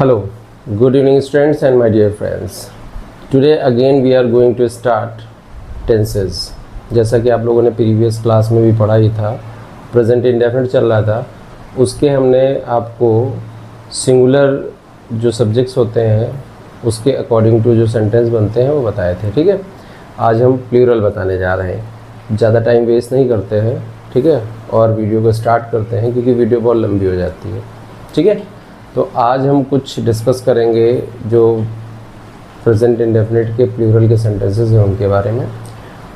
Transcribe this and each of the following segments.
Hello, good evening students and my dear friends. Today again we are going to start tenses. जैसा कि आप लोगों ने previous class में भी पढ़ा ही था, प्रेजेंट इंडेफिनिट चल रहा था, उसके हमने आपको सिंगुलर जो सब्जेक्ट्स होते हैं उसके अकॉर्डिंग टू जो सेंटेंस बनते हैं वो बताए थे। ठीक है, आज हम प्लूरल बताने जा रहे हैं। ज़्यादा टाइम वेस्ट नहीं करते हैं, ठीक है, और वीडियो को स्टार्ट करते हैं क्योंकि वीडियो बहुत लंबी हो जाती है। ठीक है, तो आज हम कुछ डिस्कस करेंगे जो प्रेजेंट इंडेफिनिट के प्लूरल के सेंटेंसेस हैं उनके बारे में,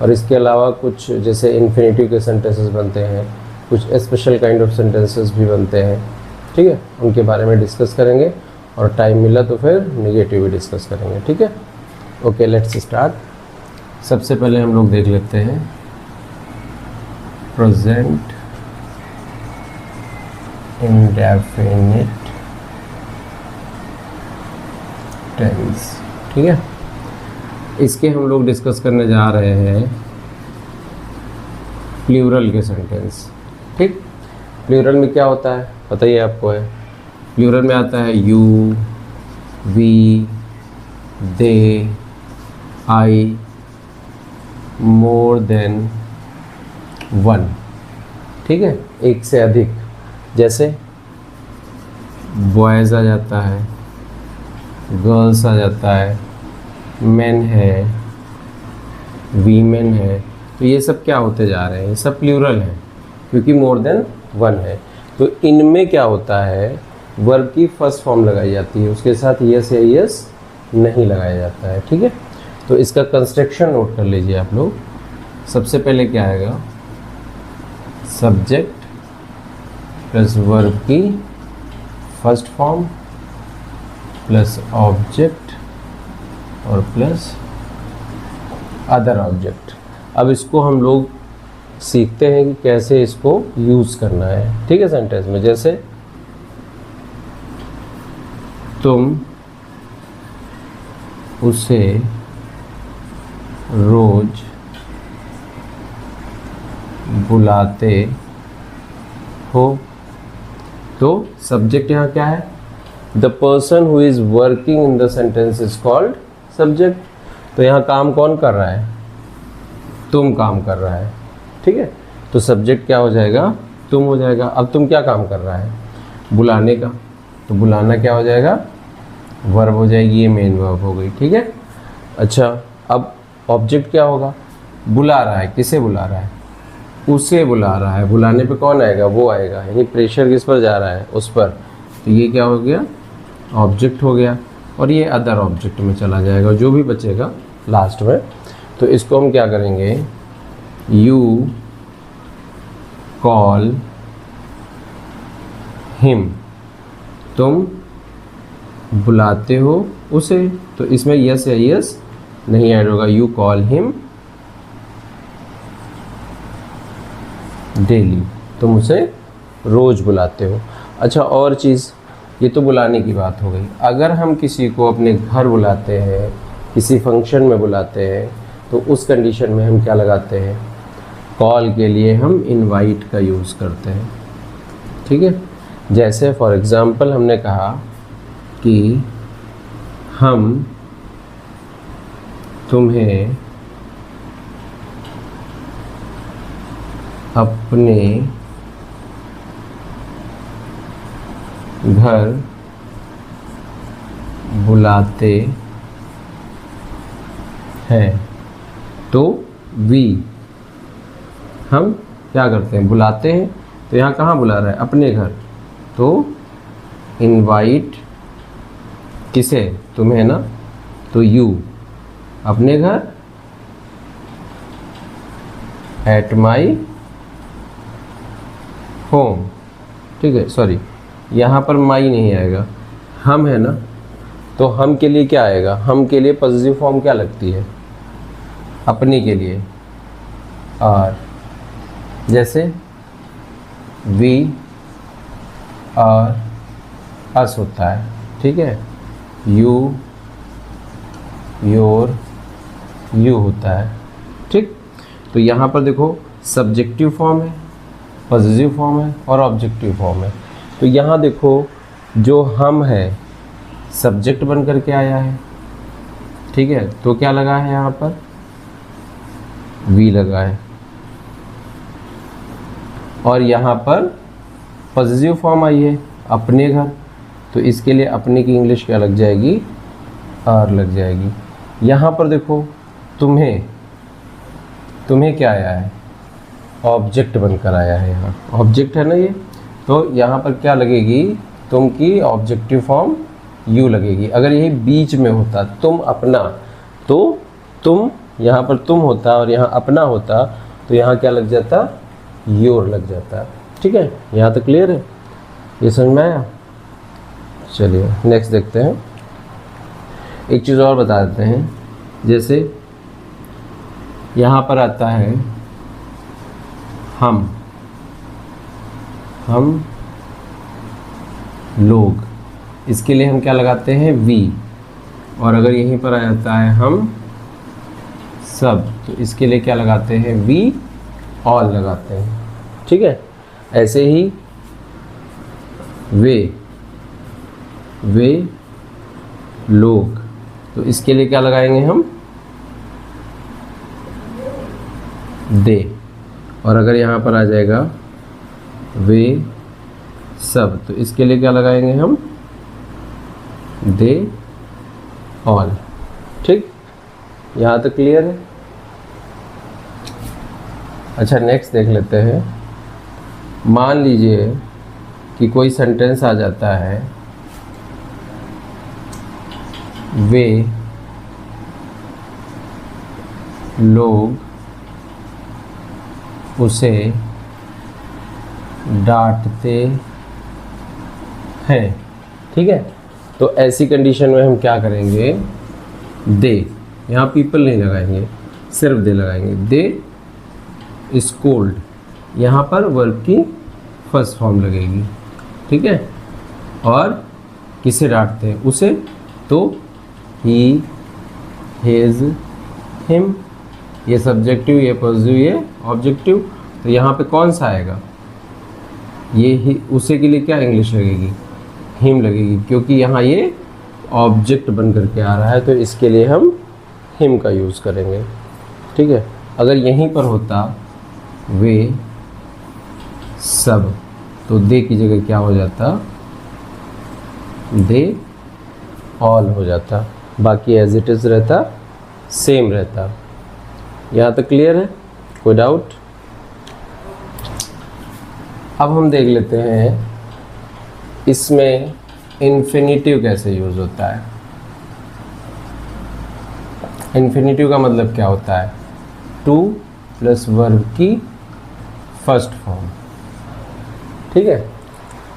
और इसके अलावा कुछ जैसे इन्फिनेटिव के सेंटेंसेस बनते हैं, कुछ स्पेशल काइंड ऑफ सेंटेंसेस भी बनते हैं। ठीक है, उनके बारे में डिस्कस करेंगे, और टाइम मिला तो फिर नेगेटिव भी डिस्कस करेंगे। ठीक है, ओके, लेट्स स्टार्ट। सबसे पहले हम लोग देख लेते हैं प्रेजेंट इंडेफिनिट टेंस। ठीक है, इसके हम लोग डिस्कस करने जा रहे हैं प्लूरल के सेंटेंस। ठीक, प्लूरल में क्या होता है पता ही आपको है। प्लूरल में आता है you, we, they, I, more than one. ठीक है, एक से अधिक, जैसे बॉयज़ आ जाता है, गर्ल्स आ जाता है, मेन है, वीमेन है। तो ये सब क्या होते जा रहे हैं, ये सब प्लूरल है क्योंकि मोर देन वन है। तो इनमें क्या होता है, वर्ब की फर्स्ट फॉर्म लगाई जाती है, उसके साथ यस या यस नहीं लगाया जाता है। ठीक है, तो इसका कंस्ट्रक्शन नोट कर लीजिए आप लोग। सबसे पहले क्या आएगा, सब्जेक्ट प्लस वर्ब की फर्स्ट फॉर्म प्लस ऑब्जेक्ट और प्लस अदर ऑब्जेक्ट। अब इसको हम लोग सीखते हैं कि कैसे इसको यूज़ करना है। ठीक है, सेंटेंस में जैसे तुम उसे रोज बुलाते हो, तो सब्जेक्ट यहाँ क्या है, the person who is working in the sentence is called subject. तो यहाँ काम कौन कर रहा है, तुम काम कर रहा है। ठीक है, तो सब्जेक्ट क्या हो जाएगा, तुम हो जाएगा। अब तुम क्या काम कर रहा है, बुलाने का, तो बुलाना क्या हो जाएगा, वर्ब हो जाएगी, ये मेन वर्ब हो गई। ठीक है, अच्छा, अब ऑब्जेक्ट क्या होगा, बुला रहा है, किसे बुला रहा है, उसे बुला रहा है। बुलाने पे कौन आएगा, वो आएगा, यानी प्रेशर किस पर जा रहा है, उस पर। तो ये क्या हो गया, ऑब्जेक्ट हो गया, और ये अदर ऑब्जेक्ट में चला जाएगा, जो भी बचेगा लास्ट में। तो इसको हम क्या करेंगे, यू कॉल हिम, तुम बुलाते हो उसे। तो इसमें यस या यस नहीं ऐड होगा, यू कॉल हिम डेली, तुम उसे रोज बुलाते हो। अच्छा, और चीज़, ये तो बुलाने की बात हो गई। अगर हम किसी को अपने घर बुलाते हैं, किसी फंक्शन में बुलाते हैं, तो उस कंडीशन में हम क्या लगाते हैं, कॉल के लिए हम इनवाइट का यूज़ करते हैं। ठीक है, जैसे फॉर एग्ज़ाम्पल हमने कहा कि हम तुम्हें अपने घर बुलाते हैं, तो वी, हम क्या करते हैं, बुलाते हैं। तो यहाँ कहाँ बुला रहा है, अपने घर, तो इनवाइट किसे, तुम्हें ना, तो यू अपने घर एट माई होम। ठीक है, सॉरी, यहाँ पर माई नहीं आएगा, हम है ना, तो हम के लिए क्या आएगा, हम के लिए पॉजिटिव फॉर्म क्या लगती है, अपने के लिए। और जैसे वी और अस होता है। ठीक है, यू, योर, यू होता है। ठीक, तो यहाँ पर देखो सब्जेक्टिव फॉर्म है, पॉजिटिव फॉर्म है और ऑब्जेक्टिव फॉर्म है। तो यहाँ देखो जो हम है सब्जेक्ट बन करके आया है, ठीक है। तो क्या लगा है यहाँ पर, वी लगा है। और यहाँ पर पॉजिटिव फॉर्म आई है, अपने घर, तो इसके लिए अपने की इंग्लिश क्या लग जाएगी, आर लग जाएगी। यहाँ पर देखो तुम्हें क्या आया है, ऑब्जेक्ट बनकर आया है, यहाँ ऑब्जेक्ट है ना ये, तो यहाँ पर क्या लगेगी, तुम की ऑब्जेक्टिव फॉर्म यू लगेगी। अगर यही बीच में होता तुम अपना, तो तुम यहाँ पर तुम होता और यहाँ अपना होता, तो यहाँ क्या लग जाता, योर लग जाता। ठीक है, यहाँ तक क्लियर है, ये समझ में आया। चलिए नेक्स्ट देखते हैं। एक चीज़ और बता देते हैं, जैसे यहाँ पर आता है हम लोग, इसके लिए हम क्या लगाते हैं, वी। और अगर यहीं पर आ जाता है हम सब, तो इसके लिए क्या लगाते हैं, वी ऑल लगाते हैं। ठीक है, ऐसे ही वे लोग, तो इसके लिए क्या लगाएंगे हम, दे। और अगर यहाँ पर आ जाएगा वे सब, तो इसके लिए क्या लगाएंगे हम, दे ऑल। ठीक, यहाँ तक क्लियर है। अच्छा नेक्स्ट देख लेते हैं। मान लीजिए कि कोई सेंटेंस आ जाता है, वे लोग उसे डांटते हैं। ठीक है, तो ऐसी कंडीशन में हम क्या करेंगे, दे, यहाँ पीपल नहीं लगाएंगे, सिर्फ दे लगाएंगे। दे स्कोल्ड, यहाँ पर वर्ब की फर्स्ट फॉर्म लगेगी। ठीक है, और किसे डांटते हैं, उसे, तो ही, हिज, हिम, ये सब्जेक्टिव, ये पॉजिटिव, ये ऑब्जेक्टिव। तो यहाँ पे कौन सा आएगा, ये ही, उसे के लिए क्या इंग्लिश लगेगी, हिम लगेगी, क्योंकि यहाँ ये ऑब्जेक्ट बन करके आ रहा है, तो इसके लिए हम हिम का यूज़ करेंगे। ठीक है, अगर यहीं पर होता वे सब, तो दे की जगह क्या हो जाता, दे ऑल हो जाता, बाकी एज इट इज़ रहता, सेम रहता। यहाँ तक क्लियर है, कोई डाउट। अब हम देख लेते हैं इसमें इन्फिनिटिव कैसे यूज़ होता है। इन्फिनिटिव का मतलब क्या होता है, टू प्लस वर्ब की फर्स्ट फॉर्म। ठीक है,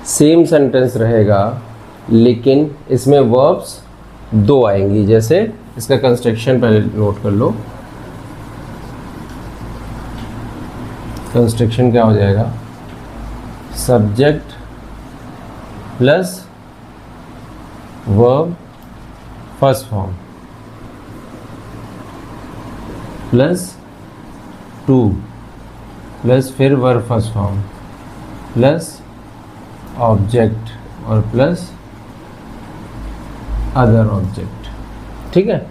सेम सेंटेंस रहेगा, लेकिन इसमें वर्ब्स दो आएंगी। जैसे इसका कंस्ट्रक्शन पहले नोट कर लो। कंस्ट्रक्शन क्या हो जाएगा, subject plus verb first form plus two plus फिर verb first form plus object और प्लस अदर ऑब्जेक्ट। ठीक है,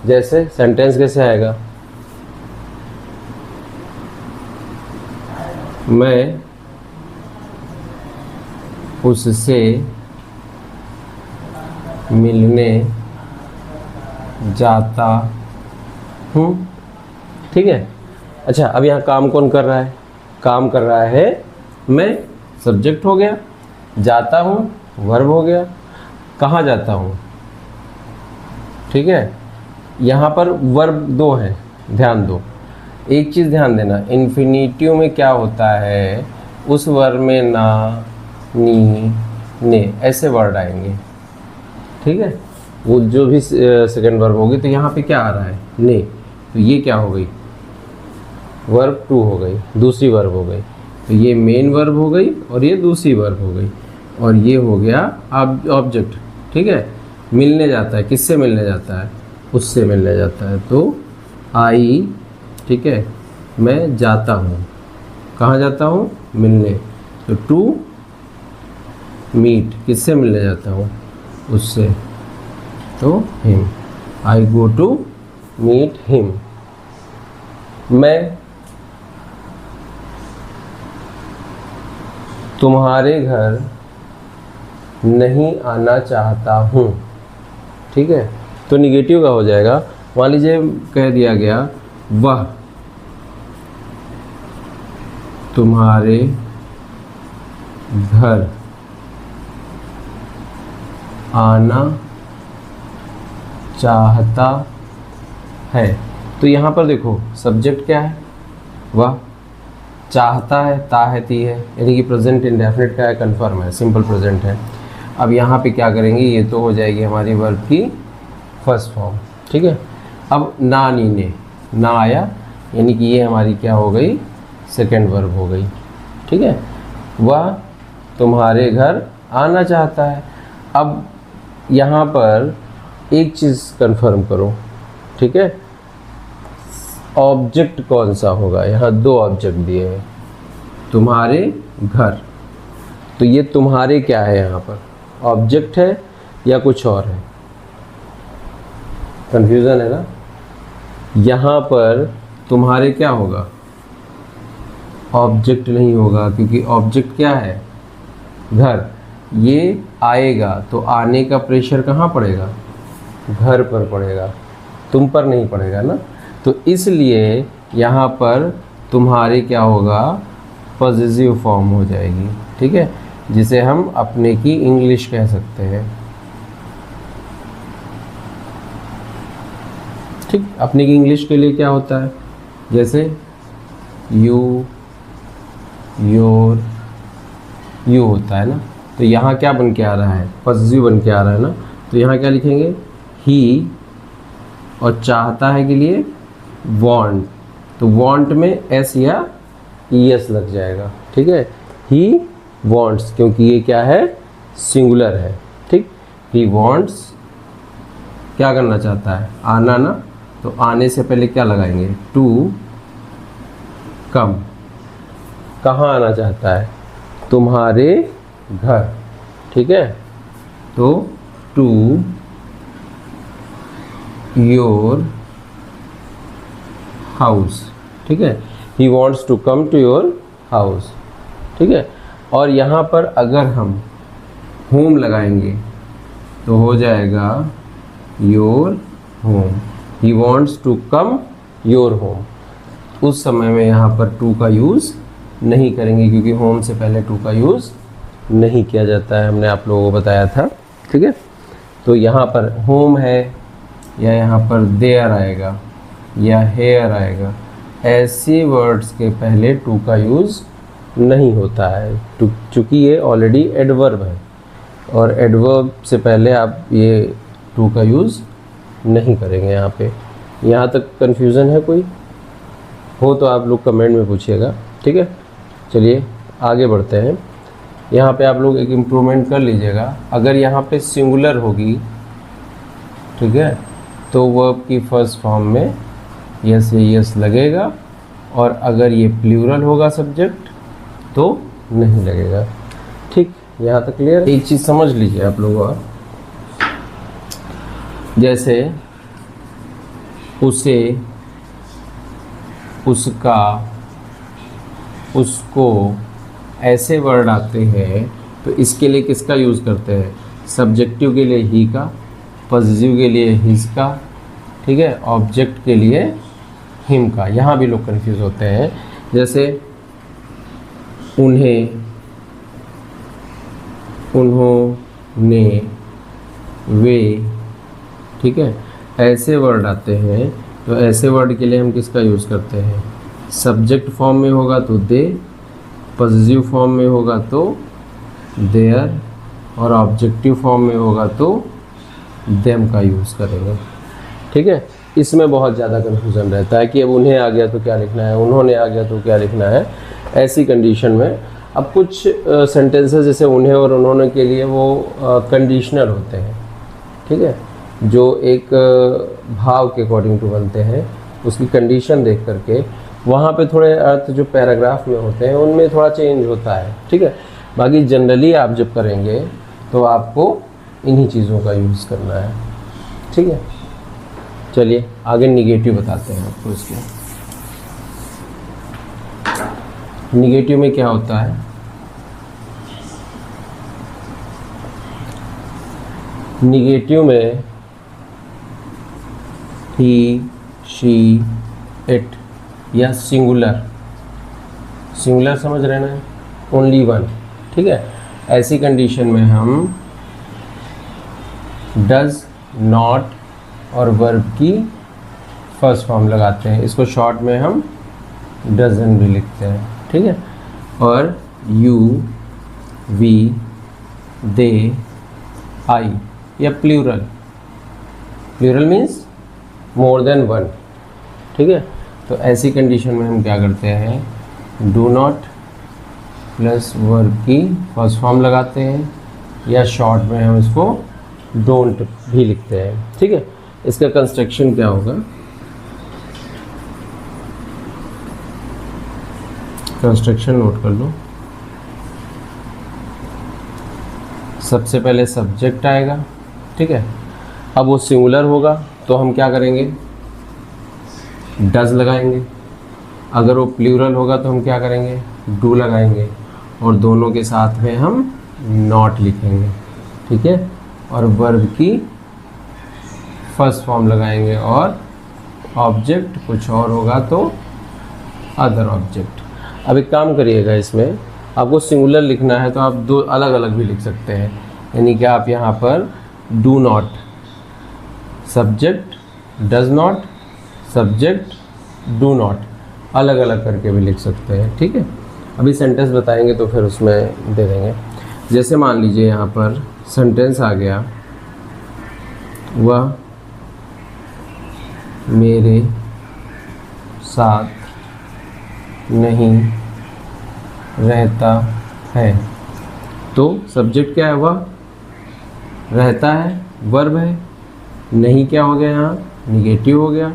जैसे सेंटेंस कैसे आएगा, मैं उससे मिलने जाता हूँ। ठीक है, अच्छा अब यहाँ काम कौन कर रहा है, काम कर रहा है मैं, सब्जेक्ट हो गया, जाता हूँ वर्ब हो गया, कहाँ जाता हूँ। ठीक है, यहाँ पर वर्ब दो हैं, ध्यान दो। एक चीज़ ध्यान देना, इन्फिनिटिव में क्या होता है, उस वर्ब में ना, नी, ने ऐसे वर्ड आएंगे। ठीक है, वो जो भी सेकंड वर्ब होगी, तो यहाँ पे क्या आ रहा है, ने, तो ये क्या हो गई, वर्ब टू हो गई, दूसरी वर्ब हो गई। तो ये मेन वर्ब हो गई और ये दूसरी वर्ब हो गई, और ये हो गया ऑब्जेक्ट। ठीक है, मिलने जाता है, किससे मिलने जाता है, उससे मिलने जाता है। तो आई, ठीक है, मैं जाता हूँ, कहाँ जाता हूँ, मिलने। तो टू मीट, किससे मिलने जाता हूँ, उससे। तो him, I go to meet him. मैं तुम्हारे घर नहीं आना चाहता हूँ। ठीक है, तो निगेटिव का हो जाएगा। मान लीजिए कह दिया गया वह तुम्हारे घर आना चाहता है, तो यहाँ पर देखो सब्जेक्ट क्या है, वह, चाहता है, ता है, ती है, यानी कि प्रेजेंट इंडेफिनिट का है, कन्फर्म है, सिंपल प्रेजेंट है। अब यहाँ पे क्या करेंगे, ये तो हो जाएगी हमारी वर्ब की फर्स्ट फॉर्म। ठीक है, अब ना, नी, ने, ना आया, यानी कि ये हमारी क्या हो गई, सेकेंड वर्ब हो गई। ठीक है, वह तुम्हारे घर आना चाहता है। अब यहाँ पर एक चीज़ कंफर्म करो। ठीक है, ऑब्जेक्ट कौन सा होगा, यहाँ दो ऑब्जेक्ट दिए हैं, तुम्हारे घर, तो ये तुम्हारे क्या है, यहाँ पर ऑब्जेक्ट है या कुछ और है, कंफ्यूजन है ना। यहाँ पर तुम्हारे क्या होगा, ऑब्जेक्ट नहीं होगा, क्योंकि ऑब्जेक्ट क्या है, घर। ये आएगा तो आने का प्रेशर कहाँ पड़ेगा, घर पर पड़ेगा, तुम पर नहीं पड़ेगा ना। तो इसलिए यहाँ पर तुम्हारे क्या होगा, पॉजिटिव फॉर्म हो जाएगी। ठीक है, जिसे हम अपने की इंग्लिश कह सकते हैं। ठीक, अपने की इंग्लिश के लिए क्या होता है, जैसे यू, योर, यू होता है ना, तो यहाँ क्या बन के आ रहा है, पॉजिटिव बन के आ रहा है ना। तो यहाँ क्या लिखेंगे, ही, और चाहता है के लिए वांट, तो वांट में एस या ईएस लग जाएगा। ठीक है, ही वांट्स, क्योंकि ये क्या है, सिंगुलर है। ठीक, ही वांट्स क्या करना चाहता है, आना ना, तो आने से पहले क्या लगाएंगे, टू कम, कहाँ आना चाहता है, तुम्हारे घर। ठीक है, तो टू योर हाउस। ठीक है, he wants to come to your house. ठीक है, और यहाँ पर अगर हम होम लगाएंगे तो हो जाएगा your home, he wants to come your home. उस समय में यहाँ पर टू का यूज़ नहीं करेंगे, क्योंकि होम से पहले टू का यूज़ नहीं किया जाता है, हमने आप लोगों को बताया था। ठीक है, तो यहाँ पर होम है, या यहाँ पर देयर आएगा, या हेयर आएगा, ऐसे वर्ड्स के पहले टू का यूज़ नहीं होता है, चूँकि ये ऑलरेडी एडवर्ब है, और एडवर्ब से पहले आप ये टू का यूज़ नहीं करेंगे यहाँ पे। यहाँ तक कन्फ्यूज़न है कोई हो तो आप लोग कमेंट में पूछिएगा। ठीक है, चलिए आगे बढ़ते हैं। यहाँ पे आप लोग एक इम्प्रूवमेंट कर लीजिएगा, अगर यहाँ पे सिंगुलर होगी, ठीक है, तो वर्ब की फर्स्ट फॉर्म में यस या यस लगेगा, और अगर ये प्लूरल होगा सब्जेक्ट तो नहीं लगेगा। ठीक, यहाँ तक क्लियर। एक चीज़ समझ लीजिए आप लोग, और जैसे उसे, उसका, उसको, ऐसे वर्ड आते हैं तो इसके लिए किसका यूज़ करते हैं, सब्जेक्टिव के लिए ही का, पॉजिटिव के लिए हिज का, ठीक है, ऑब्जेक्ट के लिए हिम का। यहाँ भी लोग कंफ्यूज होते हैं, जैसे उन्हें, उन्होंने, वे, ठीक है, ऐसे वर्ड आते हैं तो ऐसे वर्ड के लिए हम किसका यूज़ करते हैं, सब्जेक्ट फॉर्म में होगा तो दे, पॉजिटिव फॉर्म में होगा तो देयर, और ऑब्जेक्टिव फॉर्म में होगा तो देम का यूज़ करेंगे। ठीक है, इसमें बहुत ज़्यादा कन्फ्यूज़न रहता है कि अब उन्हें आ गया तो क्या लिखना है, उन्होंने आ गया तो क्या लिखना है। ऐसी कंडीशन में अब कुछ सेंटेंसेस जैसे उन्हें और उन्होंने के लिए वो कंडीशनल होते हैं, ठीक है, जो एक भाव के अकॉर्डिंग टू बनते हैं, उसकी कंडीशन देख करके वहाँ पे थोड़े अर्थ जो पैराग्राफ में होते हैं उनमें थोड़ा चेंज होता है। ठीक है, बाकी जनरली आप जब करेंगे तो आपको इन्हीं चीज़ों का यूज़ करना है। ठीक है, चलिए आगे निगेटिव बताते हैं आपको। इसके निगेटिव में क्या होता है, निगेटिव में ही, शी, इट या सिंगुलर, सिंगुलर समझ रहे ना, ओनली वन, ठीक है। ऐसी कंडीशन में हम डज, नॉट और वर्ब की फर्स्ट फॉर्म लगाते हैं। इसको शॉर्ट में हम डजन भी लिखते हैं, ठीक है। और यू, वी, दे, आई या plural, plural means more than one, ठीक है। तो ऐसी कंडीशन में हम क्या करते हैं, डू नॉट प्लस वर्ब की फर्स्ट फॉर्म लगाते हैं, या शॉर्ट में हम इसको डोंट भी लिखते हैं, ठीक है। इसका कंस्ट्रक्शन क्या होगा, कंस्ट्रक्शन नोट कर लो। सबसे पहले सब्जेक्ट आएगा, ठीक है। अब वो सिंगुलर होगा तो हम क्या करेंगे, डज लगाएंगे। अगर वो प्लूरल होगा तो हम क्या करेंगे, डू लगाएंगे। और दोनों के साथ में हम नॉट लिखेंगे, ठीक है। और वर्ब की फर्स्ट फॉर्म लगाएंगे, और ऑब्जेक्ट कुछ और होगा तो अदर ऑब्जेक्ट। अब एक काम करिएगा, इसमें आपको सिंगुलर लिखना है तो आप दो अलग अलग भी लिख सकते हैं। यानी कि आप यहाँ पर do not, subject does not, subject do not, अलग अलग करके भी लिख सकते हैं, ठीक है। अभी सेंटेंस बताएंगे तो फिर उसमें दे देंगे। जैसे मान लीजिए यहाँ पर सेंटेंस आ गया, वह मेरे साथ नहीं रहता है। तो सब्जेक्ट क्या है, वह, रहता है वर्ब है, नहीं क्या हो गया यहाँ, निगेटिव हो गया,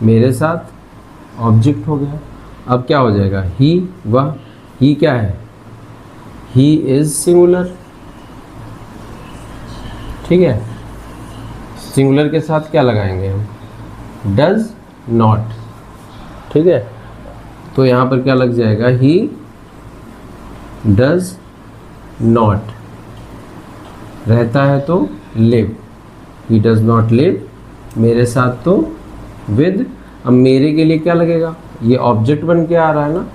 मेरे साथ ऑब्जेक्ट हो गया। अब क्या हो जाएगा, ही, वह, ही क्या है, ही इज सिंगुलर, ठीक है। सिंगुलर के साथ क्या लगाएंगे हम, डज नॉट, ठीक है। तो यहाँ पर क्या लग जाएगा, ही डज नॉट, रहता है तो live, he does not live, मेरे साथ तो विद। अब मेरे के लिए क्या लगेगा, ये ऑब्जेक्ट बन के आ रहा है ना,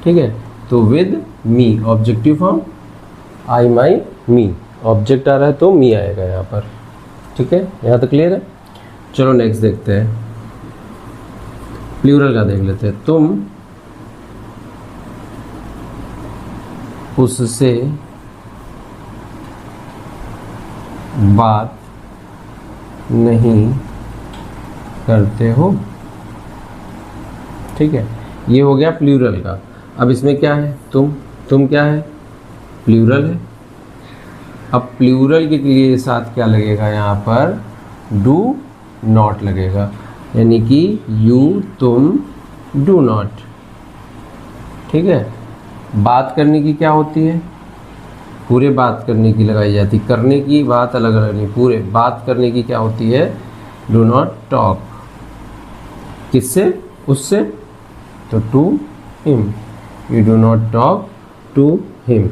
ठीक है। तो with me, objective form, I, my, me, object आ रहा है तो मी आएगा यहाँ पर, ठीक है। यहाँ तक क्लियर है। चलो नेक्स्ट देखते हैं, प्लूरल का देख लेते हैं। तुम उससे बात नहीं करते हो, ठीक है। ये हो गया प्लूरल का। अब इसमें क्या है, तुम क्या है, प्लूरल है। अब प्लूरल के लिए साथ क्या लगेगा, यहाँ पर डू नॉट लगेगा, यानी कि यू, तुम, डू नॉट, ठीक है। बात करने की क्या होती है, पूरे बात करने की लगाई जाती, करने की बात अलग अलग नहीं, पूरे बात करने की क्या होती है, डू नॉट टॉक। किससे, उससे, तो to him, you do not talk to him.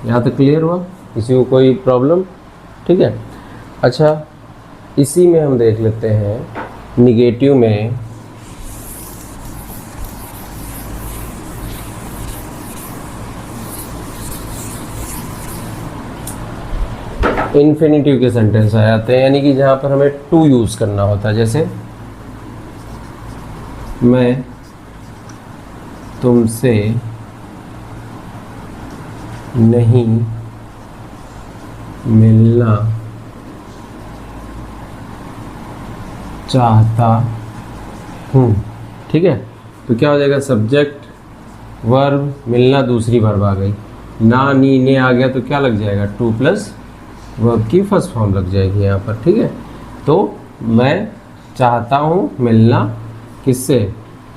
यहाँ तक क्लियर हुआ, किसी को कोई प्रॉब्लम, ठीक है। अच्छा, इसी में हम देख लेते हैं निगेटिव में इन्फिनिटिव के सेंटेंस आ जाते हैं, यानी कि जहाँ पर हमें टू यूज़ करना होता है। जैसे मैं तुमसे नहीं मिलना चाहता हूँ, ठीक है। तो क्या हो जाएगा, सब्जेक्ट, वर्ब, मिलना दूसरी वर्ब आ गई, ना, नी, ने आ गया तो क्या लग जाएगा, टू प्लस वर्ब की फर्स्ट फॉर्म लग जाएगी यहाँ पर, ठीक है। तो मैं चाहता हूँ मिलना किससे,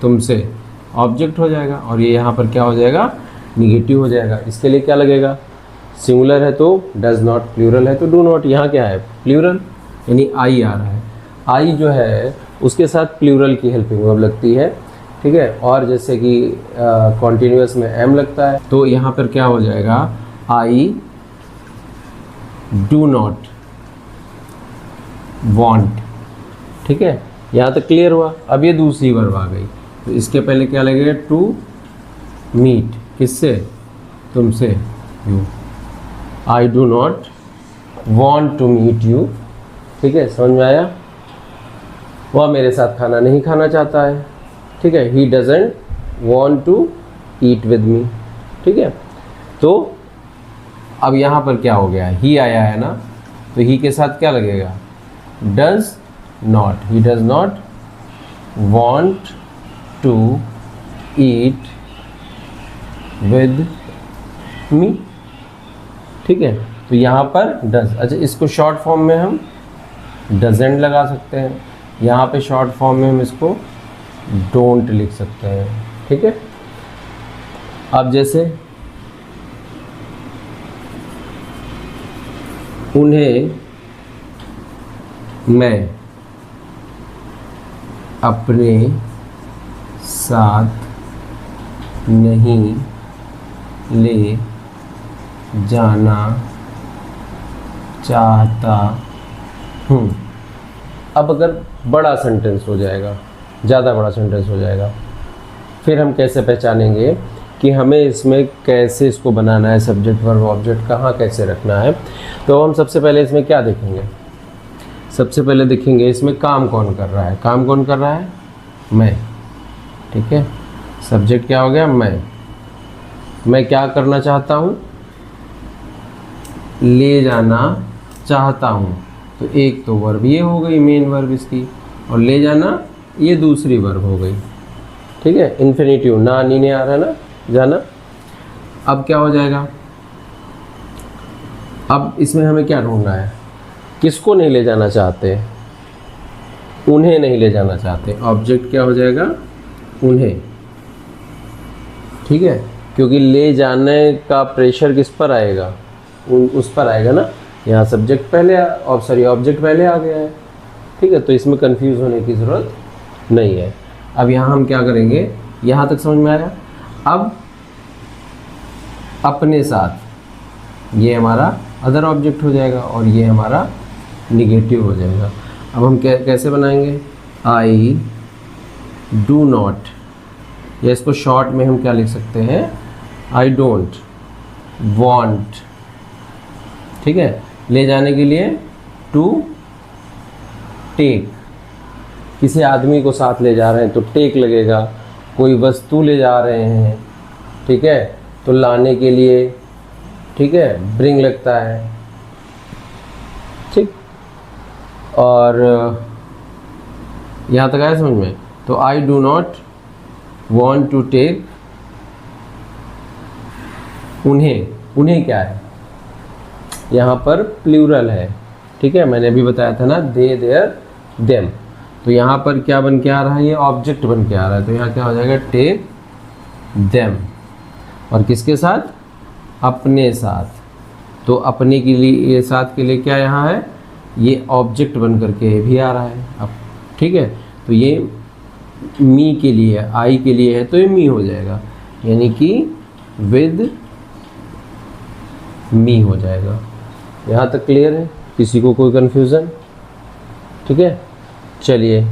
तुमसे, ऑब्जेक्ट हो जाएगा, और ये यहाँ पर क्या हो जाएगा, निगेटिव हो जाएगा। इसके लिए क्या लगेगा, सिंगुलर है तो डज नॉट, प्लूरल है तो डू नॉट। यहाँ क्या है, प्लूरल, यानी आई आ रहा है। आई जो है उसके साथ प्लूरल की हेल्पिंग वर्ब लगती है, ठीक है। और जैसे कि कॉन्टिन्यूअस में एम लगता है, तो यहाँ पर क्या हो जाएगा, आई डू नॉट वॉन्ट, ठीक है। यहाँ तक क्लियर हुआ। अब ये दूसरी वर्ब आ गई, तो इसके पहले क्या लगेगा, टू मीट, किससे, तुमसे, you. I do not want to meet you, ठीक है, समझ में आया। वह मेरे साथ खाना नहीं खाना चाहता है, ठीक है। He doesn't want to eat with me, ठीक है। तो अब यहाँ पर क्या हो गया, ही आया है ना, तो ही के साथ क्या लगेगा, does not, he does not want to eat with me, ठीक है। तो यहाँ पर डज, अच्छा इसको शॉर्ट फॉर्म में हम डजेंट लगा सकते हैं, यहाँ पे शॉर्ट फॉर्म में हम इसको डोंट लिख सकते हैं, ठीक है। अब जैसे उन्हें मैं अपने साथ नहीं ले जाना चाहता हूँ। अब अगर बड़ा सेंटेंस हो जाएगा, ज़्यादा बड़ा सेंटेंस हो जाएगा, फिर हम कैसे पहचानेंगे कि हमें इसमें कैसे इसको बनाना है, सब्जेक्ट वर्ब ऑब्जेक्ट कहाँ कैसे रखना है। तो हम सबसे पहले इसमें क्या देखेंगे, सबसे पहले देखेंगे इसमें काम कौन कर रहा है। काम कौन कर रहा है, मैं, ठीक है। सब्जेक्ट क्या हो गया, मैं क्या करना चाहता हूँ, ले जाना चाहता हूँ। तो एक तो वर्ब ये हो गई, मेन वर्ब इसकी, और ले जाना ये दूसरी वर्ब हो गई, ठीक है। इन्फिनिटिव, ना नीने आ रहा है ना, जाना। अब क्या हो जाएगा, अब इसमें हमें क्या ढूंढना है, किसको नहीं ले जाना चाहते, उन्हें नहीं ले जाना चाहते। ऑब्जेक्ट क्या हो जाएगा, उन्हें, ठीक है, क्योंकि ले जाने का प्रेशर किस पर आएगा, उस पर आएगा ना। यहाँ सब्जेक्ट पहले ऑब्जेक्ट पहले आ गया है, ठीक है। तो इसमें कंफ्यूज होने की ज़रूरत नहीं है। अब यहाँ हम क्या करेंगे, यहाँ तक समझ में आया। अब अपने साथ ये हमारा अदर ऑब्जेक्ट हो जाएगा और ये हमारा निगेटिव हो जाएगा। अब हम कैसे बनाएंगे, आई डू नॉट, या इसको शॉर्ट में हम क्या लिख सकते हैं, आई डोंट वॉन्ट, ठीक है। ले जाने के लिए टू टेक, किसी आदमी को साथ ले जा रहे हैं तो टेक लगेगा। कोई वस्तु ले जा रहे हैं, ठीक है, तो लाने के लिए, ठीक है, ब्रिंग लगता है, ठीक। और यहाँ तक आया समझ में। तो I do not want to take, उन्हें क्या है, यहाँ पर प्लूरल है, ठीक है। मैंने अभी बताया था ना, दे देयर देम। तो यहाँ पर क्या बन के आ रहा है, ये ऑब्जेक्ट बन के आ रहा है। तो यहाँ क्या हो जाएगा, टेक देम, और किसके साथ, अपने साथ। तो अपने के लिए, ये साथ के लिए क्या यहाँ है, ये ऑब्जेक्ट बन करके भी आ रहा है अब, ठीक है। तो ये मी के लिए, आई के लिए है, तो ये मी हो जाएगा, यानी कि विद मी हो जाएगा। यहाँ तक क्लियर है, किसी को कोई कन्फ्यूज़न, ठीक है। चलिए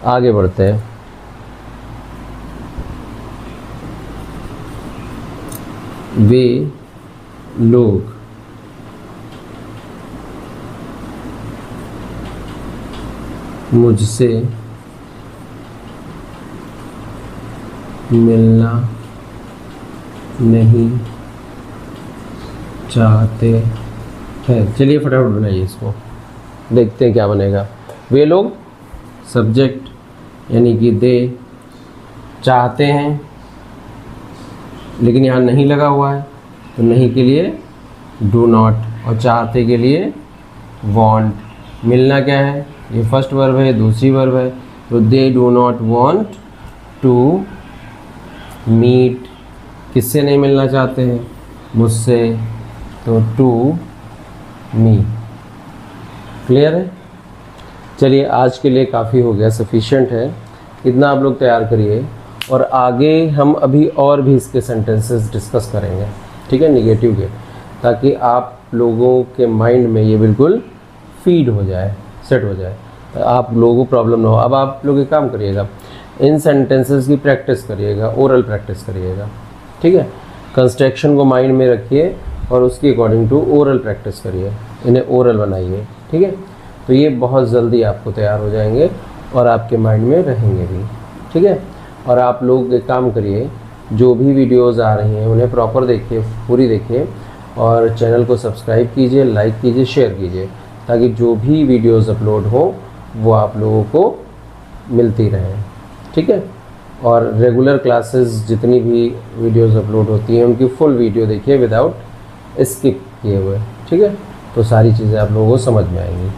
आगे बढ़ते हैं। वे लोग मुझसे मिलना नहीं चाहते हैं। चलिए फटाफट बनाइए इसको, देखते हैं क्या बनेगा। वे लोग सब्जेक्ट यानी कि दे चाहते हैं, लेकिन यहाँ नहीं लगा हुआ है, तो नहीं के लिए डू नॉट और चाहते के लिए वांट। मिलना क्या है, ये फर्स्ट वर्ब है, दूसरी वर्ब है, तो they do not want to meet. किससे नहीं मिलना चाहते हैं, मुझसे, तो टू मी। क्लियर है। चलिए आज के लिए काफ़ी हो गया, सफिशिएंट है, इतना आप लोग तैयार करिए और आगे हम अभी और भी इसके सेंटेंसेस डिस्कस करेंगे, ठीक है, निगेटिव के, ताकि आप लोगों के माइंड में ये बिल्कुल फीड हो जाए, सेट हो जाए, आप लोगों को प्रॉब्लम ना हो। अब आप लोग एक काम करिएगा, इन सेंटेंसेस की प्रैक्टिस करिएगा, ओरल प्रैक्टिस करिएगा, ठीक है। कंस्ट्रक्शन को माइंड में रखिए और उसके अकॉर्डिंग टू ओरल प्रैक्टिस करिए, इन्हें ओरल बनाइए, ठीक है। तो ये बहुत जल्दी आपको तैयार हो जाएंगे और आपके माइंड में रहेंगे भी, ठीक है। और आप लोग एक काम करिए, जो भी वीडियोज़ आ रही हैं उन्हें प्रॉपर देखिए, पूरी देखिए और चैनल को सब्सक्राइब कीजिए, लाइक कीजिए, शेयर कीजिए, ताकि जो भी वीडियोज़ अपलोड हो वो आप लोगों को मिलती रहें, ठीक है। और रेगुलर क्लासेस जितनी भी वीडियोज़ अपलोड होती हैं उनकी फुल वीडियो देखिए विदाउट स्किप किए हुए, ठीक है। तो सारी चीज़ें आप लोगों को समझ में आएंगी।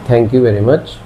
Thank you very much.